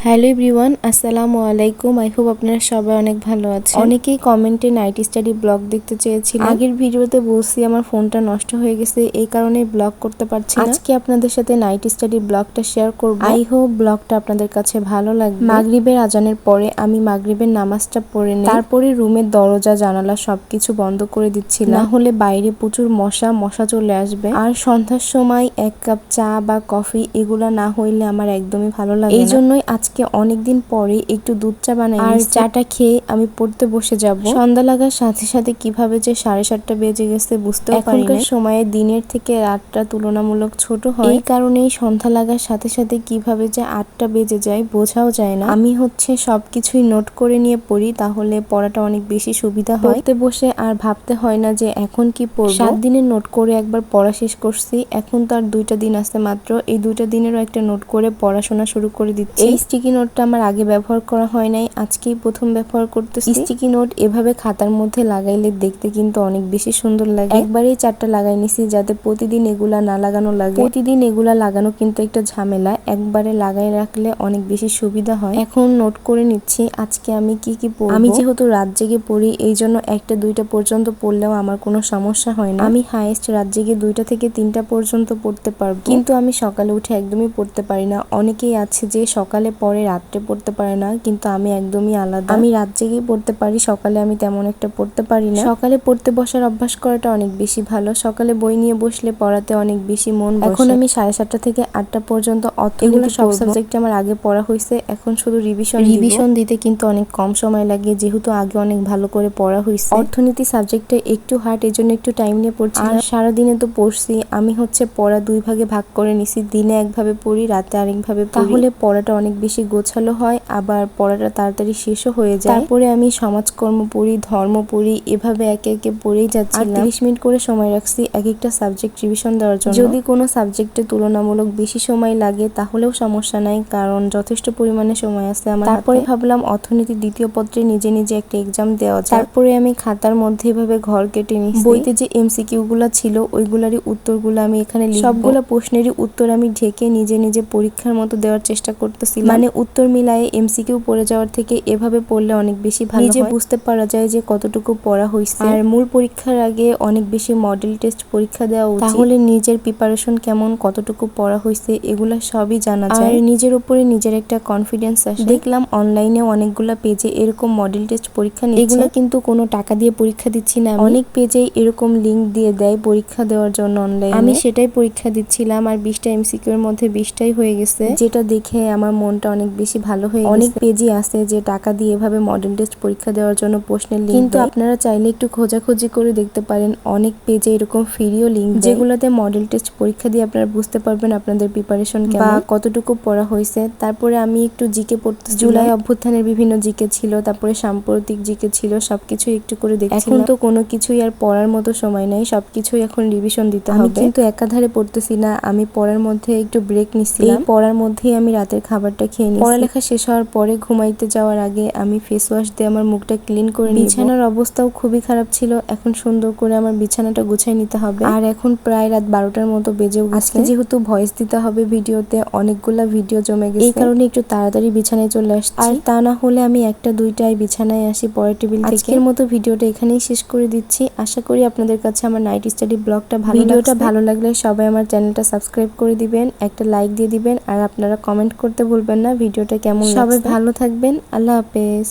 Hello everyone, আসসালামু আলাইকুম। I hope আপনারা সবাই অনেক ভালো আছেন। অনেকেই কমেন্টে নাইট স্টাডি ব্লগ দেখতে চেয়েছিলেন। আগের ভিডিওতে বলছি আমার ফোনটা নষ্ট হয়ে গেছে, এই কারণে ব্লগ করতে পারছি না। আজকে আপনাদের সাথে নাইট স্টাডি ব্লগটা শেয়ার করব। আই হোপ ব্লগটা আপনাদের কাছে ভালো লাগবে। মাগরিবের আজানের পরে আমি মাগরিবের নামাজটা পড়ে নিই, তারপরে রুমের দরজা জানালা সবকিছু বন্ধ করে দিচ্ছিলাম, না হলে বাইরে প্রচুর মশা চলে আসবে। আর সন্ধ্যার সময় এক কাপ চা বা কফি এগুলা না হইলে আমার একদমই ভালো লাগে না। এই জন্যই আজকে অনেকদিন পরে একটু দুধ চা বানাই আর চাটা খেয়ে আমি পড়তে বসে যাব। সন্ধ্যা লাগার সাথে সাথে কিভাবে যে 7:30 বেজে গেছে বুঝতেও পারি না। এখনকার সময়ে দিনের থেকে রাতটা তুলনামূলক ছোট হয়, এই কারণেই সন্ধ্যা লাগার সাথে সাথে কিভাবে যে 8টা বেজে যায় বোঝাও যায় না। আমি সবকিছুই নোট করে নিয়ে পড়ি, তাহলে পড়াটা অনেক বেশি সুবিধা হয়। পড়তে বসে আর ভাবতে হয় না যে এখন কি পড়ব। 7 দিনের নোট করে একবার পড়া শেষ করছি, এখন তো আর 2টা দিন আছে মাত্র। এই 2টা দিনেরও একটা নোট করে পড়াশোনা শুরু করে দিচ্ছি। এই স্টিকি নোটটা আমার আগে ব্যবহার করা হয় নাই, আজকেই প্রথম ব্যবহার করতেছি। স্টিকি নোট এভাবে খাতার মধ্যে লাগাইলে দেখতে কিন্তু অনেক বেশি সুন্দর লাগে। একবারেই 4টা লাগাই নিছি, যাতে প্রতিদিন এগুলা না লাগানো লাগে। প্রতিদিন এগুলা লাগানো কিন্তু একটা ঝামেলা, একবারে লাগাই রাখলে অনেক বেশি সুবিধা হয়। এখন নোট করে নিচ্ছি আজকে আমি কি কি পড়ব। আমি যেহেতু রাত জেগে পড়ি, এই জন্য 1টা 2টা পর্যন্ত পড়লেও আমার কোনো সমস্যা হয় না। আমি হাইয়েস্ট রাত জেগে 2টা থেকে 3টা পর্যন্ত পড়তে পারবো, কিন্তু আমি সকালে উঠে একদমই পড়তে পারি না। অনেকেই আছে যে সকালে পড়ে রাত্রে পড়তে পারে না, কিন্তু আমি একদমই আলাদা। আমি রাত জেগেই পড়তে পারি, সকালে আমি তেমন একটা পড়তে পারি না। সকালে পড়তে বসার অভ্যাস করাটা অনেক বেশি ভালো। সকালে বই নিয়ে বসলে পড়াতে অনেক বেশি মন বসে। এখন আমি 7:30 থেকে 8টা পর্যন্ত এগুলো সব সাবজেক্ট আমার আগে পড়া হয়েছে, এখন শুধু রিভিশন দিতে কিন্তু অনেক কম সময় লাগে, যেহেতু আগে অনেক ভালো করে পড়া হয়েছে। অর্থনীতি সাবজেক্টটা একটু হার্ড, এজন্য একটু টাইম নিয়ে পড়ছি। আর সারাদিনে তো পড়ছি, আমি পড়া 2 ভাগে ভাগ করে নিছি। দিনে একভাবে পড়ি, রাতে আরেকভাবে পড়ি, তাহলে পড়াটা অনেক বেশি গোছালো হয়, আবার পড়াটা তাড়াতাড়ি শেষও হয়ে যায়। তারপরে আমি সমাজকর্ম পড়ি, ধর্ম পড়ি, এভাবে একে একে পড়েই যাচ্ছিলাম। 30 মিনিট করে সময় রাখছি এক একটা সাবজেক্ট রিভিশন দেওয়ার জন্য। যদি কোনো সাবজেক্টে তুলনামূলক বেশি সময় লাগে তাহলেও সমস্যা নাই, কারণ যথেষ্ট পরিমাণে সময় আছে আমার। তারপরে ভাবলাম অর্থনীতির দ্বিতীয় পত্রে নিজে নিজে একটা এক্সাম দেওয়া যায়। তারপরে আমি খাতার মধ্যে এভাবে ঘর কেটে নিছি। বইতে যে এমসিকিউ গুলা ছিল ওইগুলারই উত্তরগুলো আমি এখানে লিখব। সবগুলা প্রশ্নেরই উত্তর আমি ঢেকে নিজে নিজে পরীক্ষার মতো দেওয়ার চেষ্টা করতেছিলাম। মানে উত্তর মিলায়ে এমসিকিউ পড়ে যাওয়ার থেকে এভাবে পড়লে অনেক বেশি ভালো হয়। নিজে বুঝতে পারা যায় যে কতটুকু পড়া হয়েছে। আর মূল পরীক্ষার আগে অনেক বেশি মডেল টেস্ট পরীক্ষা দেওয়া উচিত, তাহলে নিজের প্রিপারেশন কেমন, কতটুকু পড়া হয়েছে এগুলা সবই জানা যায়। আর নিজের উপরে নিজের একটা কনফিডেন্স আসে। দেখলাম অনলাইনে অনেকগুলা পেজে এরকম মডেল টেস্ট পরীক্ষা নিচ্ছে। এগুলা কিন্তু কোনো টাকা দিয়ে পরীক্ষা দিচ্ছি না, অনেক পেজেই এরকম লিংক দিয়ে দেয় পরীক্ষা দেওয়ার জন্য অনলাইনে। আমি সেটাই পরীক্ষা দিচ্ছিলাম, আর 20টা এমসিকিউ এর মধ্যে 20টাই হয়ে গেছে, যেটা দেখে আমার মনটা অনেক বেশি ভালো হয়ে গেছে। অনেক পেজই আছে যে টাকা দিয়ে এভাবে মডেল টেস্ট পরীক্ষা দেওয়ার জন্য প্রশ্নের লিংক, কিন্তু আপনারা চাইলে একটু খোঁজাখুঁজি করে দেখতে পারেন, অনেক পেজে এরকম ফ্রিও লিংক যেগুলোতে মডেল টেস্ট পরীক্ষা দিয়ে আপনারা বুঝতে পারবেন আপনাদের প্রিপারেশন কেমন বা কতটুকু পড়া হয়েছে। তারপরে আমি একটু জিকে পড়তে, জুলাই অভ্যুত্থানের বিভিন্ন জিকে ছিল, তারপরে সাম্প্রতিক জিকে ছিল, সবকিছু একটু করে দেখছিলাম। এখন তো কোনো কিছুই আর পড়ার মতো সময় নাই, সবকিছুই এখন রিভিশন দিতে হবে। আমি কিন্তু একাধারে পড়তেছি না, আমি পড়ার মধ্যে একটু ব্রেক নিছিলাম। এই পড়ার মধ্যেই আমি রাতের খাবারটা খেয়ে নিয়েছি। পড়ালেখা শেষ হওয়ার পরে ঘুমাইতে যাওয়ার আগে আমি ফেস ওয়াশ দিয়ে আমার মুখটা ক্লিন করে নিব। বিছানার অবস্থাও খুবই খারাপ ছিল, এখন সুন্দর করে আমার বিছানাটা গুছাই নিতে হবে। আর এখন প্রায় রাত 12টার মতো বেজেও গেছে। আজকে যেহেতু ভয়েস দিতে হবে ভিডিওতে, অনেকগুলা ভিডিও জমে গেছে, এই কারণে একটু তাড়াতাড়ি বিছানায় চলে আসছি। আর তা না হলে আমি 1টা 2টায় বিছানায় আসি পরের টেবিল থেকে। আজকের মতো ভিডিওটা এখানেই শেষ করে দিচ্ছি। আশা করি আপনাদের কাছে আমার নাইট স্টাডি ব্লগটা ভালো লাগলে সবাই আমার চ্যানেলটা সাবস্ক্রাইব করে দিবেন, একটা লাইক দিয়ে দিবেন, আর আপনারা কমেন্ট করতে ভুলবেন না ভিডিওটা কেমন লাগছে। সবাই ভালো থাকবেন, আল্লাহ হাফেজ।